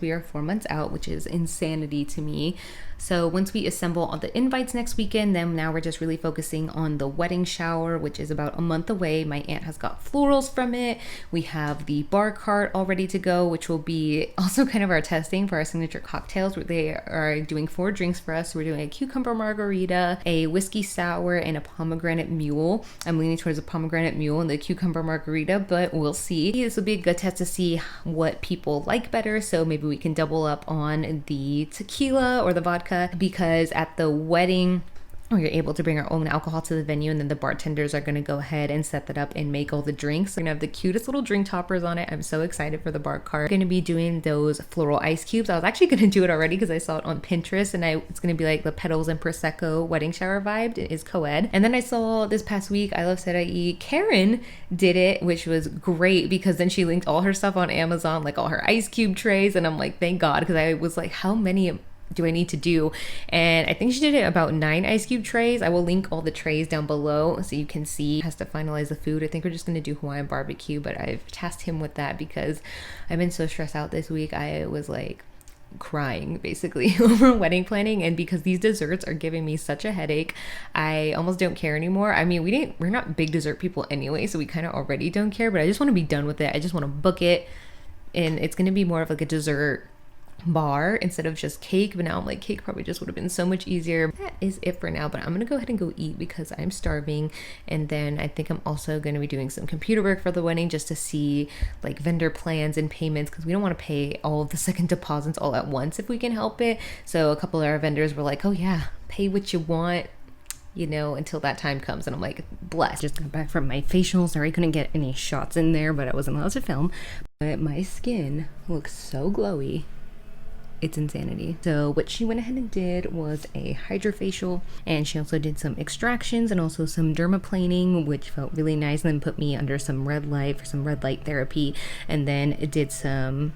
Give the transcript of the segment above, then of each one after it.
because we are 4 months out, which is insanity to me. So once we assemble all the invites next weekend, then now we're just really focusing on the wedding shower, which is about a month away. My aunt has got florals from it. We have the bar cart all ready to go, which will be also kind of our testing for our signature cocktails. They are doing 4 drinks for us. So we're doing a cucumber margarita, a whiskey sour, and a pomegranate mule. I'm leaning towards a pomegranate mule and the cucumber margarita, but we'll see. This will be a good test to see what people like better. So maybe we can double up on the tequila or the vodka, because at the wedding we're able to bring our own alcohol to the venue, and then the bartenders are going to go ahead and set that up and make all the drinks. We're going to have the cutest little drink toppers on it. I'm so excited for the bar cart. I'm going to be doing those floral ice cubes. I was actually going to do it already because I saw it on Pinterest, and it's going to be like the petals and prosecco wedding shower vibe. It is co-ed. And then I saw this past week, I Love Said I Eat, Karen did it, which was great because then she linked all her stuff on Amazon, like all her ice cube trays, and I'm like, thank God, because I was like, how many do I need to do? And I think she did it about 9 ice cube trays. I will link all the trays down below so you can see. Has to finalize the food. I think we're just gonna do Hawaiian barbecue, but I've tasked him with that because I've been so stressed out this week. I was like crying basically over wedding planning, and because these desserts are giving me such a headache, I almost don't care anymore. I mean, we're not big dessert people anyway, so we kind of already don't care, but I just want to be done with it. I just want to book it, and it's gonna be more of like a dessert bar instead of just cake. But now I'm like, cake probably just would have been so much easier. That is it for now, but I'm gonna go ahead and go eat because I'm starving. And then I think I'm also going to be doing some computer work for the wedding just to see like vendor plans and payments, because we don't want to pay all of the second deposits all at once if we can help it. So a couple of our vendors were like, oh yeah, pay what you want, you know, until that time comes. And I'm like, blessed. Just got back from my facial. Sorry I couldn't get any shots in there, but I wasn't allowed to film. But my skin looks so glowy. It's insanity. So what she went ahead and did was a hydrofacial, and she also did some extractions and also some dermaplaning, which felt really nice, and then put me under some red light for some red light therapy, and then it did some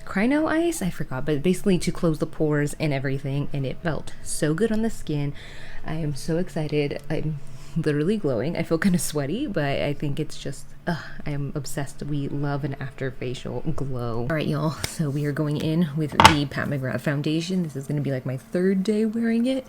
crino ice, I forgot, but basically to close the pores and everything, and it felt so good on the skin. I am so excited. I'm literally glowing. I feel kind of sweaty, but I think it's just I am obsessed. We love an after facial glow. All right, y'all, so we are going in with the Pat McGrath foundation. This is going to be like my 3rd day wearing it,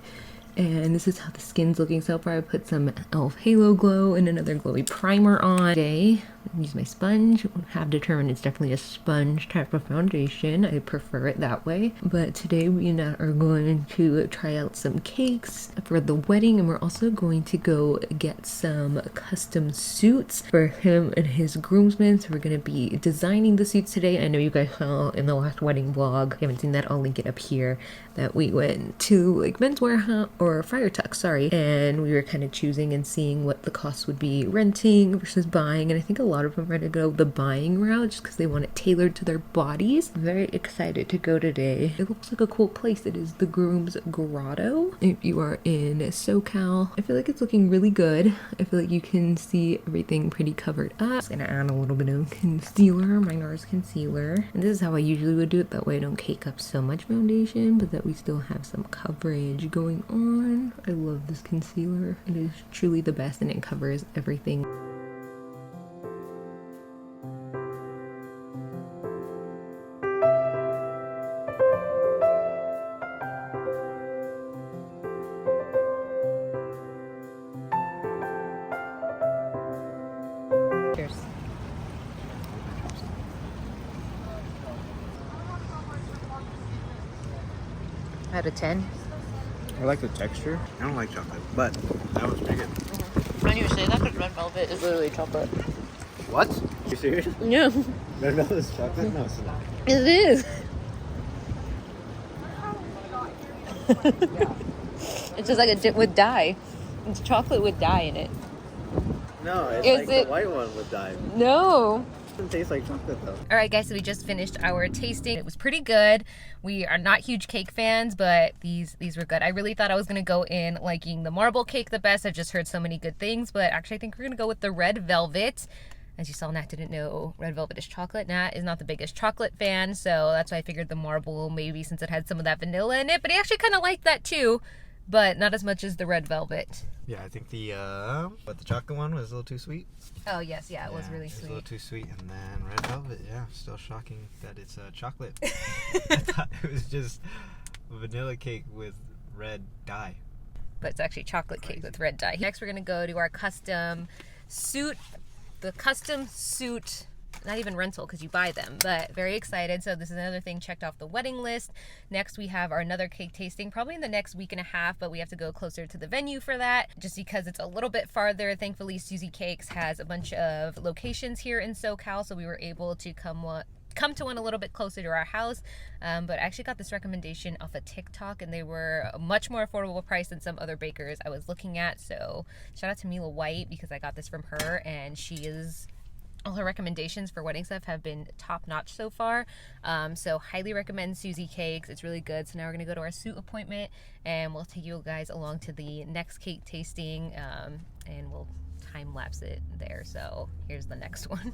and this is how the skin's looking so far. I put some e.l.f. Halo Glow and another glowy primer on. Today, use my sponge. Have determined it's definitely a sponge type of foundation. I prefer it that way. But today we are going to try out some cakes for the wedding, and we're also going to go get some custom suits for him and his groomsmen. So we're going to be designing the suits today. I know you guys saw in the last wedding vlog, if you haven't seen that, I'll link it up here, that we went to like Men's Warehouse or Friar Tuck, sorry, and we were kind of choosing and seeing what the cost would be renting versus buying. And I think a lot of them are to go the buying route just because they want it tailored to their bodies. I'm very excited to go today. It looks like a cool place. It is the Groom's Grotto. If you are in SoCal, I feel like it's looking really good. I feel like you can see everything pretty covered up. I'm just gonna add a little bit of concealer, my NARS concealer. And this is how I usually would do it. That way I don't cake up so much foundation, but that we still have some coverage going on. I love this concealer. It is truly the best, and it covers everything. Cheers. Out of 10. I like the texture. I don't like chocolate, but that was pretty good. When you say that, because red velvet is literally chocolate. What? You serious? Yeah. Red velvet is chocolate? No, it's not. It is. It's just like a dip with dye. It's chocolate with dye in it. No, it's Is like it- the white one with dye. No. It doesn't taste like chocolate though. All right, guys, so we just finished our tasting. It was pretty good. We are not huge cake fans, but these were good. I really thought I was gonna go in liking the marble cake the best. I've just heard so many good things, but actually I think we're gonna go with the red velvet. As you saw, Nat didn't know red velvet is chocolate. Nat is not the biggest chocolate fan, so that's why I figured the marble, maybe since it had some of that vanilla in it, but he actually kind of liked that too. but not as much as the red velvet. Yeah, I think the chocolate one was a little too sweet. Oh yes, yeah, it was really It was a sweet. little too sweet, and then red velvet, yeah, still shocking that it's chocolate. I thought it was just vanilla cake with red dye. But it's actually chocolate cake with red dye. Next, we're gonna go to our custom suit, the custom suit. Not even rental because you buy them, but very excited. So this is another thing checked off the wedding list. Next, we have our another cake tasting probably in the next week and a half, but we have to go closer to the venue for that just because it's a little bit farther. Thankfully, Susie Cakes has a bunch of locations here in SoCal, so we were able to come to one a little bit closer to our house. But I actually got this recommendation off of TikTok, and they were a much more affordable price than some other bakers I was looking at. So shout out to Mila White because I got this from her, and all her recommendations for wedding stuff have been top notch so far. So highly recommend Susie Cakes. It's really good. So now we're gonna go to our suit appointment, and we'll take you guys along to the next cake tasting, and we'll time lapse it there. So here's the next one.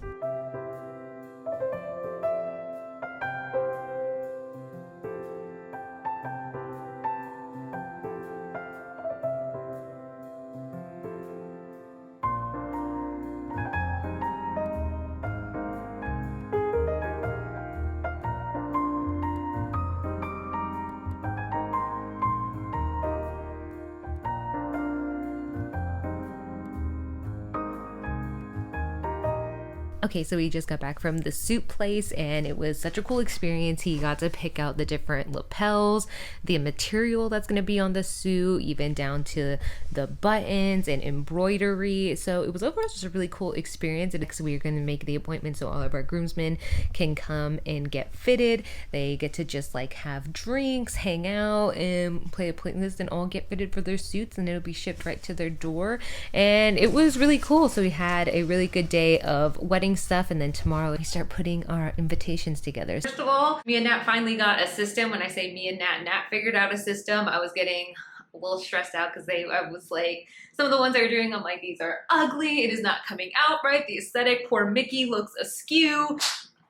Okay, so we just got back from the suit place, and it was such a cool experience. He got to pick out the different lapels, the material that's going to be on the suit, even down to the buttons and embroidery. So it was overall just a really cool experience. And next we're going to make the appointment so all of our groomsmen can come and get fitted. They get to just like have drinks, hang out, and play a playlist, and all get fitted for their suits, and it'll be shipped right to their door. And it was really cool. So we had a really good day of wedding stuff, and then tomorrow we start putting our invitations together. First of all, me and Nat finally got a system. When I say me and Nat figured out a system. I was getting a little stressed out because I was like, some of the ones they were doing, I'm like, these are ugly, it is not coming out right, the aesthetic, poor Mickey looks askew.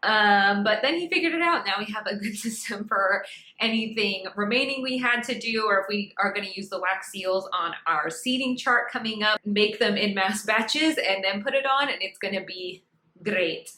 But then he figured it out. Now we have a good system for anything remaining we had to do, or if we are going to use the wax seals on our seating chart coming up, make them in mass batches and then put it on, and it's going to be great.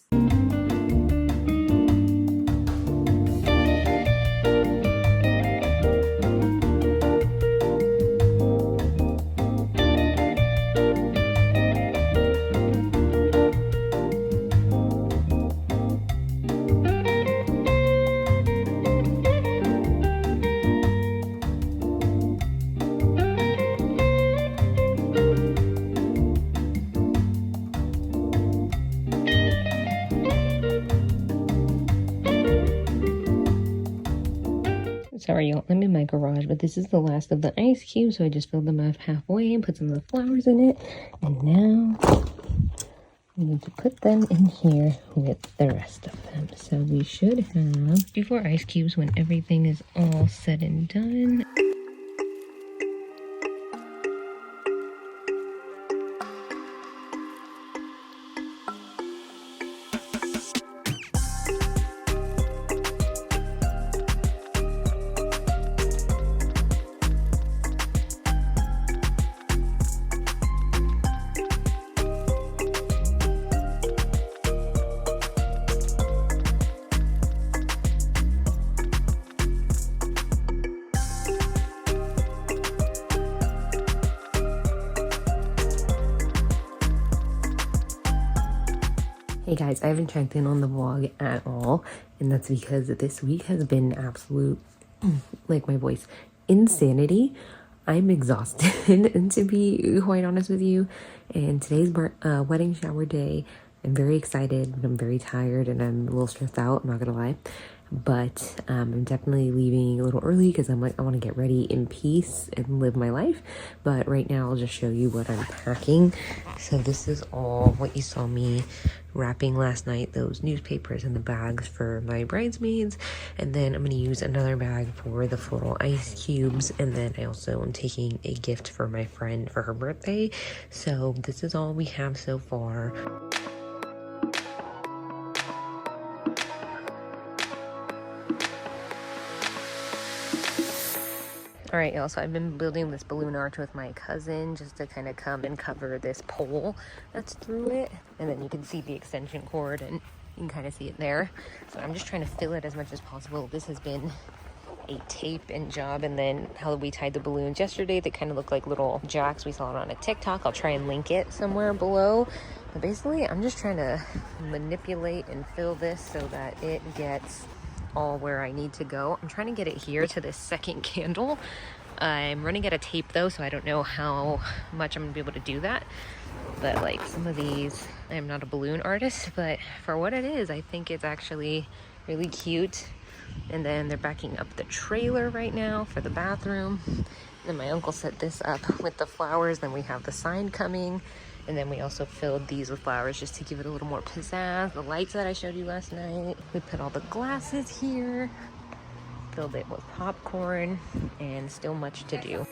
Sorry, y'all, I'm in my garage, but this is the last of the ice cubes, so I just filled them up halfway and put some of the flowers in it. And now we need to put them in here with the rest of them. So we should have 54 ice cubes when everything is all said and done. Hey guys, I haven't checked in on the vlog at all, and that's because this week has been absolute, like my voice, insanity. I'm exhausted, and to be quite honest with you, and today's wedding shower day. I'm very excited, but I'm very tired, and I'm a little stressed out, I'm not gonna lie. But I'm definitely leaving a little early because I'm like, I want to get ready in peace and live my life. But right now I'll just show you what I'm packing. So this is all what you saw me wrapping last night, those newspapers and the bags for my bridesmaids. And then I'm going to use another bag for the floral ice cubes. And then I also am taking a gift for my friend for her birthday. So this is all we have so far. All right, y'all, so I've been building this balloon arch with my cousin just to kind of come and cover this pole that's through it. And then you can see the extension cord and you can kind of see it there. So I'm just trying to fill it as much as possible. This has been a tape and job, and then how we tied the balloons yesterday, they kind of look like little jacks. We saw it on a TikTok. I'll try and link it somewhere below. But basically, I'm just trying to manipulate and fill this so that it gets all where I need to go. I'm trying to get it here to this second candle. I'm running out of tape though, so I don't know how much I'm gonna be able to do that. But like some of these, I'm not a balloon artist, but for what it is, I think it's actually really cute. And then they're backing up the trailer right now for the bathroom. And then my uncle set this up with the flowers. Then we have the sign coming. And then we also filled these with flowers just to give it a little more pizzazz. The lights that I showed you last night. We put all the glasses here. Filled it with popcorn, and still much to do.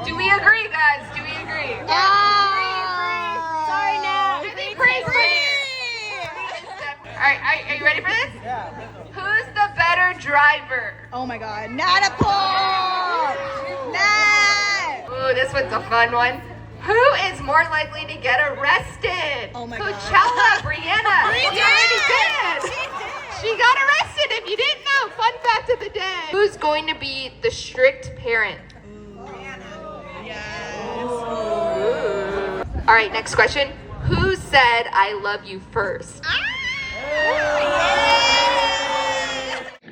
Do we agree, guys? Do we agree? Sorry, now. I think Bree's funnier. Alright, are you ready for this? Yeah. Who's the better driver? Oh my god, not a poll! Nat! Ooh, this one's a fun one. Who is more likely to get arrested? Oh my god. Coachella, Brianna. She She already did. did! She got arrested, if you didn't know. Fun fact of the day. Who's going to be the strict parent? Yes. All right, next question. Who said I love you first?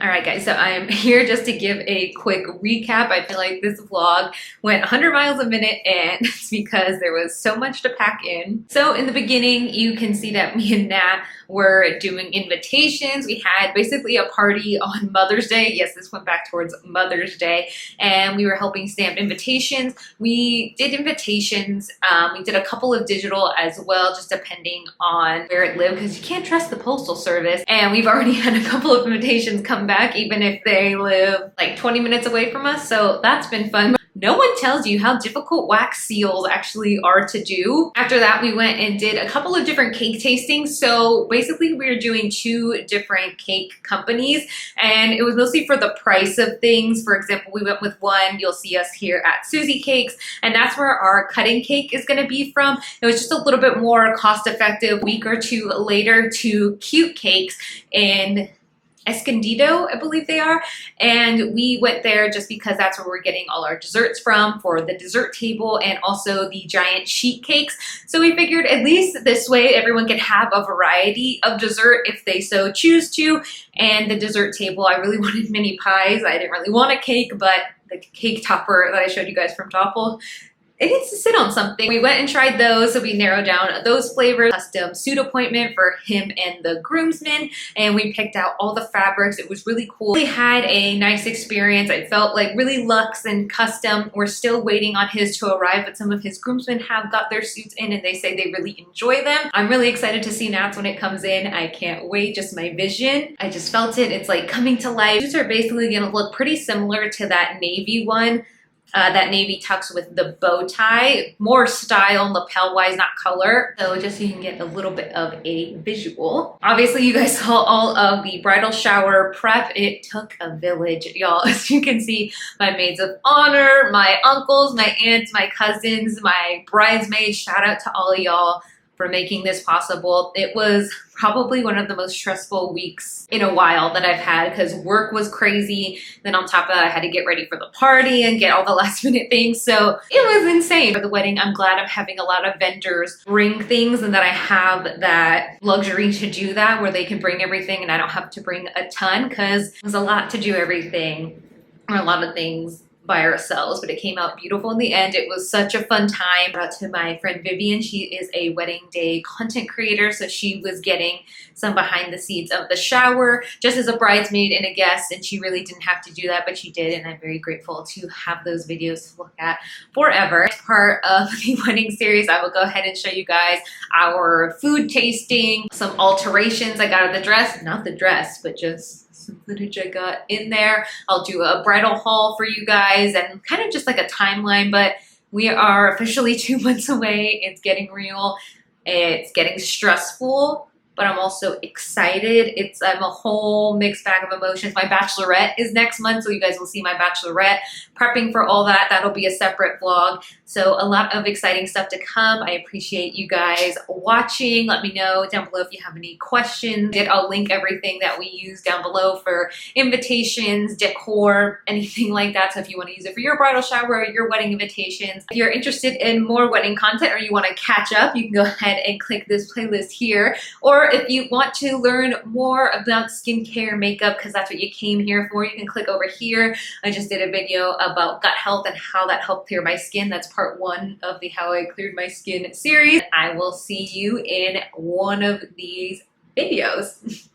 All right, guys, so I'm here just to give a quick recap. I feel like this vlog went 100 miles a minute, and it's because there was so much to pack in. So in the beginning, you can see that me and Nat were doing invitations. We had basically a party on Mother's Day. Yes, this went back towards Mother's Day, and we were helping stamp invitations. We did invitations. We did a couple of digital as well, just depending on where it lived, because you can't trust the postal service. And we've already had a couple of invitations come back, even if they live like 20 minutes away from us. So that's been fun. No one tells you how difficult wax seals actually are to do. After that, we went and did a couple of different cake tastings. So basically we were doing 2 different cake companies, and it was mostly for the price of things. For example, we went with one, you'll see us here at Susie Cakes, and that's where our cutting cake is gonna be from. It was just a little bit more cost effective. A week or 2 later to Cute Cakes in Escondido, I believe they are. And we went there just because that's where we're getting all our desserts from for the dessert table, and also the giant sheet cakes. So we figured at least this way everyone can have a variety of dessert if they so choose to. And the dessert table, I really wanted mini pies. I didn't really want a cake, but the cake topper that I showed you guys from Topple, it needs to sit on something. We went and tried those, so we narrowed down those flavors. Custom suit appointment for him and the groomsmen, and we picked out all the fabrics. It was really cool. We had a nice experience. It felt like really luxe and custom. We're still waiting on his to arrive, but some of his groomsmen have got their suits in, and they say they really enjoy them. I'm really excited to see Nat's when it comes in. I can't wait, just my vision. I just felt it. It's like coming to life. Suits are basically gonna look pretty similar to that navy one. that navy tux with the bow tie, more style lapel wise, not color. So just so you can get a little bit of a visual. Obviously you guys saw all of the bridal shower prep. It took a village, y'all. As you can see, my maids of honor, my uncles, my aunts, my cousins, my bridesmaids, shout out to all of y'all for making this possible. It was probably one of the most stressful weeks in a while that I've had because work was crazy. Then on top of that, I had to get ready for the party and get all the last minute things. So it was insane. For the wedding, I'm glad I'm having a lot of vendors bring things and that I have that luxury to do that where they can bring everything and I don't have to bring a ton because it was a lot to do everything or a lot of things by ourselves, but it came out beautiful in the end. It was such a fun time. Shout out to my friend Vivian. She is a wedding day content creator, so she was getting some behind the scenes of the shower just as a bridesmaid and a guest, and she really didn't have to do that, but she did, and I'm very grateful to have those videos to look at forever. As part of the wedding series, I will go ahead and show you guys our food tasting, some alterations I got of the dress, not the dress, but just some footage I got in there. I'll do a bridal haul for you guys and kind of just like a timeline, but we are officially 2 months away. It's getting real. It's getting stressful, but I'm also excited. I'm a whole mixed bag of emotions. My bachelorette is next month, so you guys will see my bachelorette. Prepping for all that, that'll be a separate vlog. So a lot of exciting stuff to come. I appreciate you guys watching. Let me know down below if you have any questions. I'll link everything that we use down below for invitations, decor, anything like that. So if you want to use it for your bridal shower or your wedding invitations. If you're interested in more wedding content or you want to catch up, you can go ahead and click this playlist here. Or if you want to learn more about skincare, makeup, because that's what you came here for, you can click over here. I just did a video about gut health and how that helped clear my skin. That's part 1 of the How I Cleared My Skin series. I will see you in one of these videos.